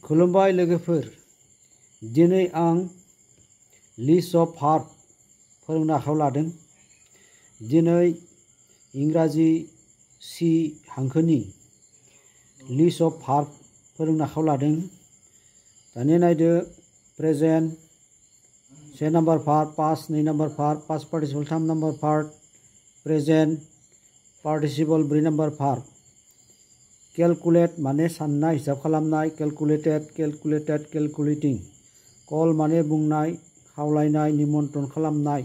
खुलुमबाय लोगोफोर दिनै आं लिस्ट अफ भार्ब फोरोंनो आखायाव लादों। दिनै इंराजि सि हांखोनि लिस्ट अफ भार्ब फोरोंनो आखायाव लादों। दानिया नायदो प्रेजेन्ट से number verb past 2 number verb past participle 3 number verb present participle 4 number verb calculate माने साननाय हिसाब खालामनाय कैलकुलेटेड कैलकुलेटेड कैलकुलेटिं कल माने बुंनाय खावलायनाय निमन्त्रण खालामनाय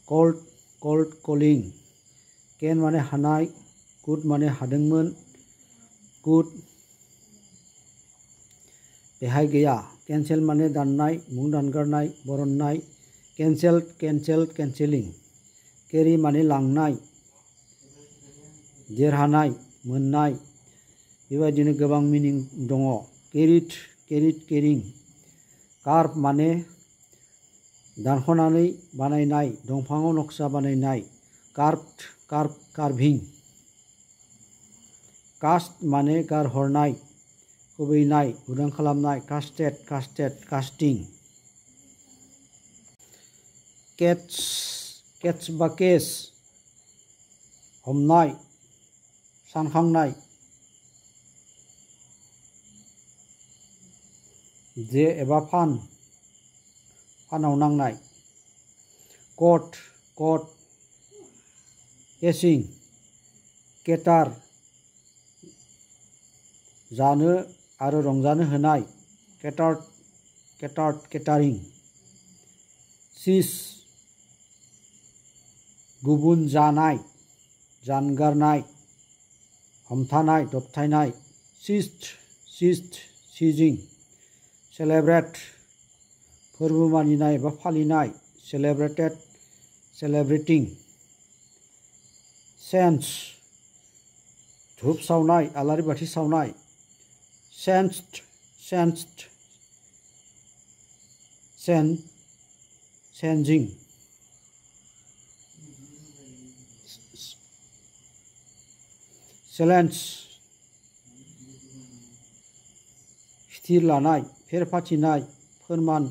कल्ड कल्ड कलिं कैन माने हानाय कुड माने हादोंमोन कुड बेहाय गैया कैंसेल माने दाननाय मुं दानगारनाय बरननाय कैंसेल्ड कैंसेल्ड कैंसेलिं केरि माने लांनाय देरहानाय मोननाय बेबायदिनो गोबां मिनिं दङ। केरिड केरिड केरिं कार्भ माने दानख'नानै बानायनाय दंफाङाव नक्सा बानायनाय कार्भड कार्भ कार्भिं कास्ट माने गारहरनाय खुबैनाय उदां खालामनाय कास्टेड कास्टेड कास्टिं केट्स केट्स बा केस हमनाय सानखांनाय जे एबा फानाव नांनाय कट कट केसिं केटार जानो आरो रंजानो होनाय केटार्ड केटार्ड केटारिं सिस गुबुन जानाय जानगारनाय हमथानाय दबथायनाय सिस्ट सिस्ट सिजिं सेलेब्रेट फोरबो मानिनाय एबा फालिनाय सेलेब्रेटेड सेलेब्रेटिं सेन्स धूप सावनाय आलारि बाथि सावनाय सेन्सड सेन्सड सेन्जिं चेलेन्ज स्थिर लानाय फेर फाथिनाय फोरमान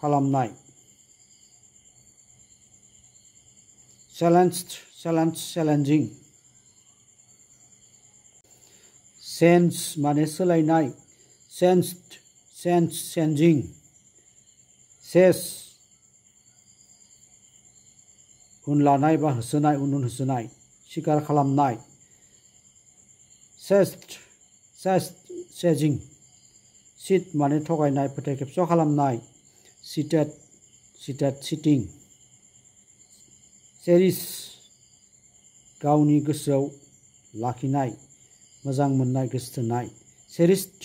खालामनाय चेलेन्ज्ड चेलेन्ज चेलेन्जिं चेन्ज माने सोलायनाय चेन्ज्ड चेन्ज चेन्जिं सेस उन लानाय बा होसोनाय उन होसोनाय सिकार खालामनाय सेस्ड सेस्ड सेजिं सिट माने थगायनाय फोथाय खेबस' खालामनाय सिटेड सिटेड सिटिं चेरिश गावनि गोसोआव लाखिनाय मोजां मोननाय गोसोथोनाय चेरिश्ड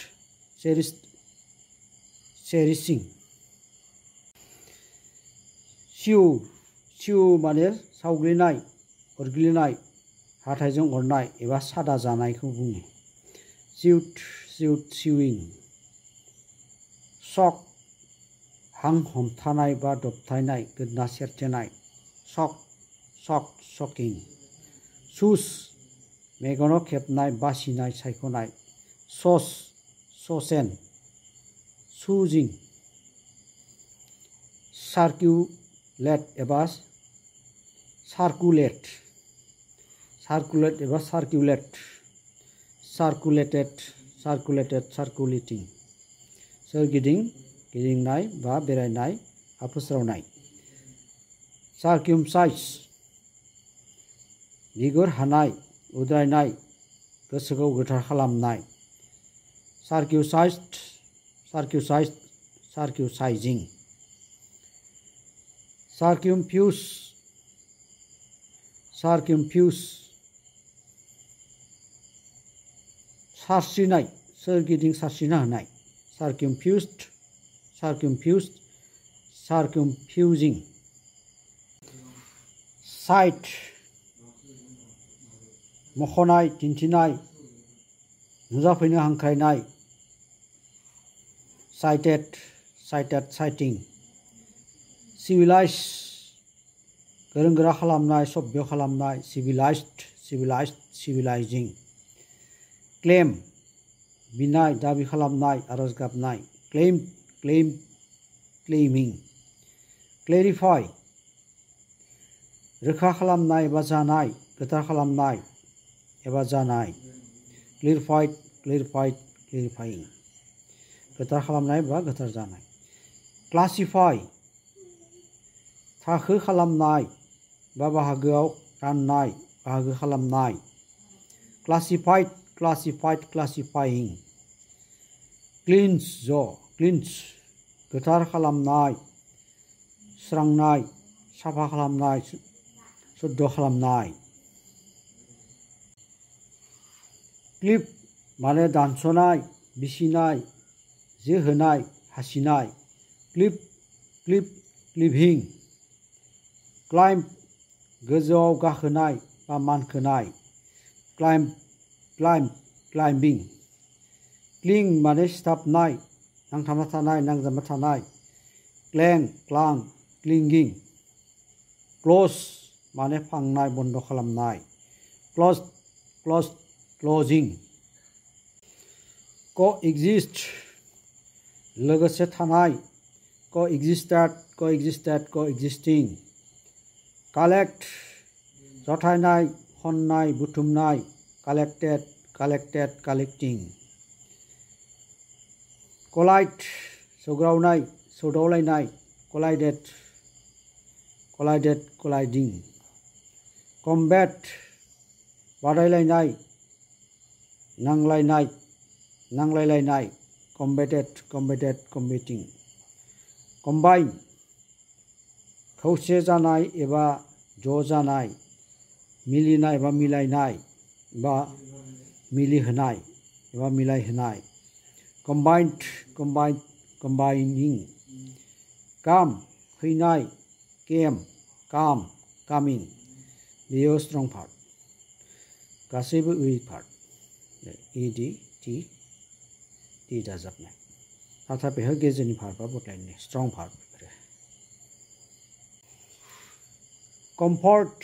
चेरिश्ड चेरिशिं सिउ सिउ माने सावग्लिनाय अरग्लिनाय हाथाइजों अरनाय एबा सादा जानायखौ बुङो सिउट सिउट सिउइं शक हां हमथानाय बा दबथायनाय गोदना सेरथेनाय शक शक शकिं सुस मेगनाव खेबनाय बासिनाय सायख'नाय सस ससेन सुजिं सार्कुलेट एबा सार्कुलेट सार्कुलेट एबा सार्कुलेट सार्कुलेटेड सार्कुलेटेड सार्कुलेटिं सोरगिदिं गिदिंनाय बा बेरायनाय हा फोस्रावनाय सार्किमसाइज बिगुर हानाय उद्रायनाय गोसोखौ गोथार खालामनाय सार्किउसाइज्ड सार्किउसाइज्ड सार्किउसाइजिं सार्किउमफ्यूज सार्किउमफ्यूज सारस्रिनाय सोरगिदिं सारस्रिना होनाय सार्किउमफ्यूज्ड सार्किउमफ्यूज्ड सार्किउमफ्यूजिं साइट मख'नाय दिन्थिनाय नुजाफैनो हांख्रायनाय साइटेड साइटेड साइटिं सिविलाइज गोरों गोरा खालामनाय सभ्य खालामनाय civilizing claim बिनाय दाबि खालामनाय आरज गाबनाय claiming clarify रोखा खालामनाय एबा जानाय गोथार खालामनाय एबा जानाय clarifying गोथार खालामनाय एबा गोथार जानाय classify थाखो खालामनाय बा बाहागोआव राननाय बाहागो खालामनाय classifying cleanse गोथार खालामनाय स्रांनाय साफा खालामनाय शुद्ध खालामनाय क्लिप माने दानस'नाय बिसिनाय जे होनाय हासिनाय क्लिपिं क्लाइम्ब गोजौआव गाखोनाय बा मानखोनाय क्लाइम्बिं क्लिं माने सिथाबनाय नांथाबना थानाय नांजाबना थानाय क्लिंगिं क्ल'ज माने फांनाय बन्द खालामनाय क्ल'जिं coexist लोगोसे थानाय coexisting collect जथायनाय खननाय बुथुमनाय collecting collide सौग्रावनाय सौदावलायनाय colliding combat बादायलायनाय नांलायलायनाय combating combine खौसे जानाय एबा ज' जानाय मिलिनाय एबा मिलायनाय बा मिलिहोनाय एबा मिलायहोनाय combining काम फैनाय coming बेयो strong part गासैबो weak part ed t दाजाबनाय नाथाय बेहाय गेजेरनि भार्बा बदलायनाय strong part comfort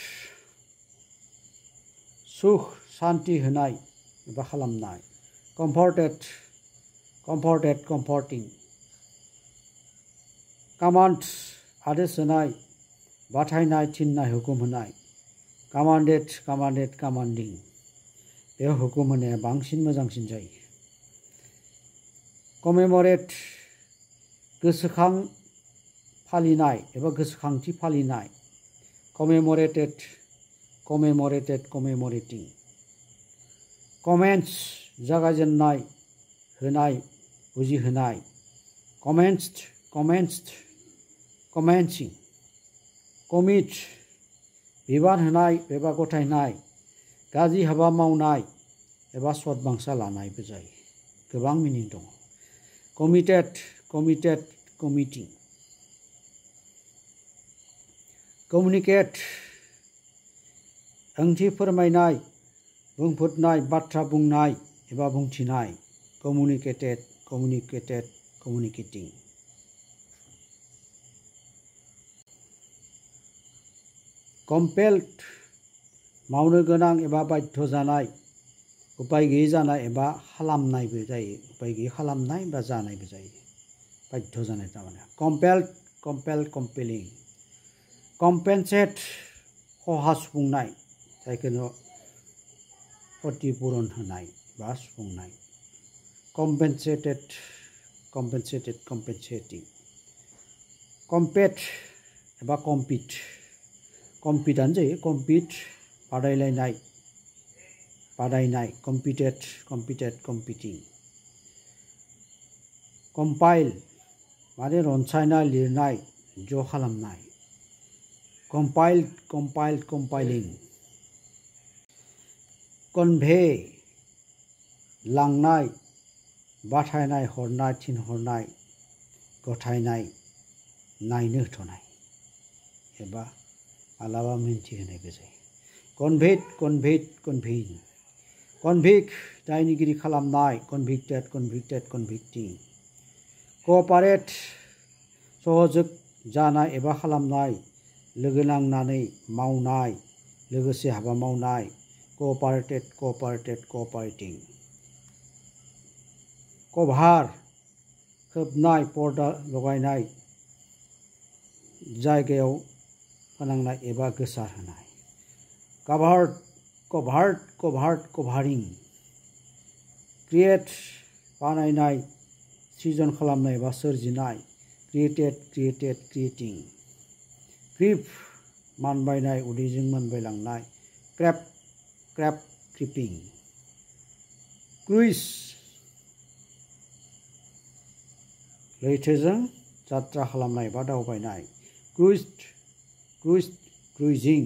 सुख शान्ति होनाय एबा खालामनाय comforting command आदेश होनाय बाथायनाय थिननाय हुकुम होनाय commanding बेयाव हुकुम होनाया बांसिन मोजांसिन जायो commemorate गोसोखां फालिनाय एबा गोसोखांथि फालिनाय commemorating commence जागायजेननाय होनाय बुजिहोनाय commencing commit बिबान होनाय एबा गथायनाय गाज्रि हाबा मावनाय एबा सद बांसा लानायबो जायो गोबां मिनिं दङ committing communicate ओंथि फोरमायनाय बुंफोरनाय बाथ्रा बुंनाय एबा बुंथिनाय communicating compelled मावनो गोनां एबा बाध्य जानाय उपाय गैयै जानाय एबा खालामनायबो जायो उपाय गैयै खालामनाय बा जानायबो जायो बाध्य जानाय थारमाने compelling compensate खहा सुफुंनाय जायखौ प्रतिपुरन होनाय बा सुफुंनाय compensating compete एबा compete आनो जायो compete बादायनाय competing compile माने रनसायनाय लिरनाय ज' खालामनाय compiling convey लांनाय बाथायनाय हरनाय थिनहरनाय गथायनाय नायनो होथ'नाय एबा मालाबा मिन्थिहोनायबो जायो convict दायनिगिरि खालामनाय convicting cooperate सहযোग जानाय एबा खालामनाय लोगो नांनानै मावनाय लोगोसे हाबा मावनाय cooperating कभार खोबनाय पर्दा लगायनाय जायगायाव फोनांनाय एबा गोसारहोनाय कभारिं क्रिएट बानायनाय सृजन खालामनाय एबा सोरजिनाय क्रिएटिं क्रिप मानबायनाय उदैजों मानबायलांनाय क्रिपिं क्रुइज लैथोजों जात्रा खालामनाय एबा दावबायनाय क्रुइजिं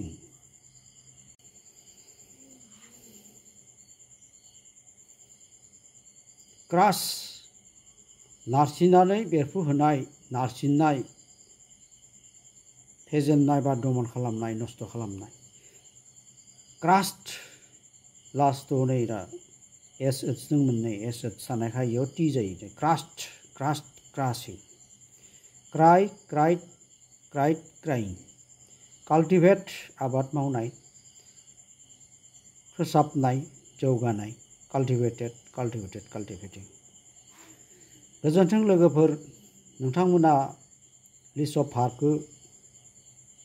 क्रास नारसिननानै बेरफुहोनाय नारसिननाय फेजेननाय बा दमन खालामनाय नष्ट खालामनाय क्रास्ट लास्ट नै दा एस जों मोननै एस सानायखाय इयाव टि जायो क्रासिं क्राइं काल्टिभेट आबाद मावनाय फोसाबनाय जौगानाय काल्टिभेटिं गोजोन्थों लोगोफोर नोंथांमोना लिस्ट अफ भार्बखौ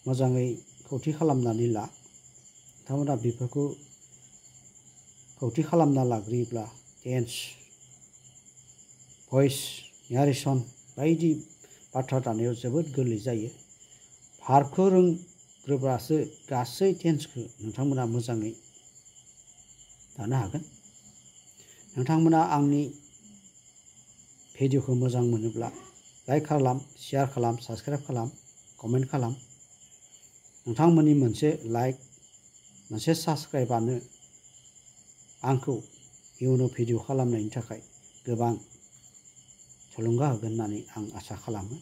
मोजाङै खौथि खालामनानै ला नोंथांमोना बेफोरखौ खौथि खालामना लाग्रोयोब्ला टेन्स भइस नारेसन बायदि बाथ्रा दानायाव जोबोद गोरलै जायो भार्बखौ रोंग्रोब्लासो गासै टेन्सखौ नोंथांमोना मोजाङै दानो हागोन नोंथांमोना आंनि भिडिअखौ मोजां मोनोब्ला लाइक खालाम शेयार खालाम साबस्क्राइब खालाम कमेन्ट खालाम नोंथांमोननि मोनसे लाइक मोनसे साबस्क्राइबानो आंखौ इयुनाव भिडिअ खालामनायनि थाखाय गोबां थुलुंगा होगोन होननानै आं आसा खालामो